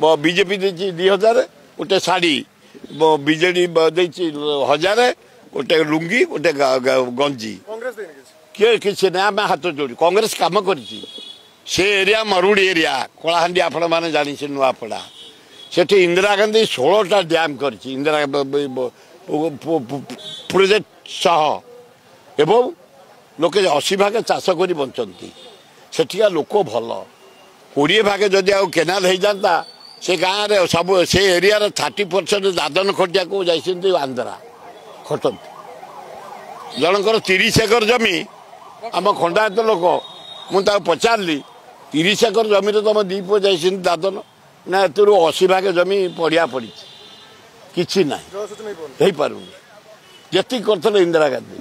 BJP ଦେଇଛି 2000 गोटे sari BJD ଦେଇଛି 1000 गोटे लुंगी गोटे गंजी किए किसी ना आम हाथ जोड़ी कांग्रेस कम कर एरिया मरुड़ी एरिया कलाहांडी आपण मैंने जानी नुआपड़ा से इंदिरा गांधी 16टा डैम कर इंदिरा प्रोजेक्ट सह एवं लोके 80 भाग चाष कर बंचती सेठिका लोक भल 20 भाग जदि आउ केनाल हो जाता से गाँव में सब से एरिया 30% दादन खटिया को जाइए आंध्रा खटती जनकर 30 एकर जमी आम खंडायत लोक मुझे पचारि 30 एकर जमी तुम दी पुआ जाइए दादन ना ए 80 भाग जमी पड़िया पड़ी कि ना जी कर इंदिरा गांधी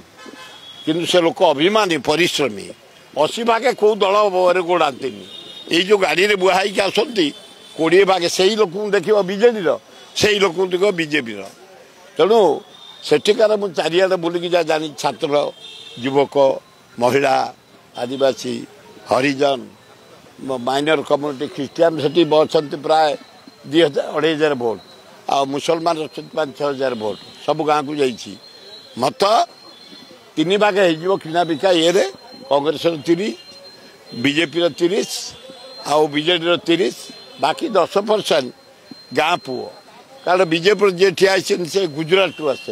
किंतु से लोक अभिमानी परिश्रमी 80 भागे कौ दल गोड़ाती ये जो गाड़ी में बुहाई आसती 20 भागे से ही लोक देख बीजेडी से लोक देख बीजेपी तेणु सेठिकार मुझे चारिड़े बुलिकी जा जानी छात्र युवक महिला आदिवासी हरिजन माइनर कम्युनिटी ख्रीस्टियान से अच्छा प्राय 2000-2500 भोट आ मुसलमान अच्छा 5-6000 भोट सब गाँव को जाइए मत 3 भाग हो किना बिका ये कांग्रेस 30 बीजेपी 30 आउ बीजेडी 30 बाकी 10% गाँ पुओ कारण बीजेपी जी ठिया से गुजरात आस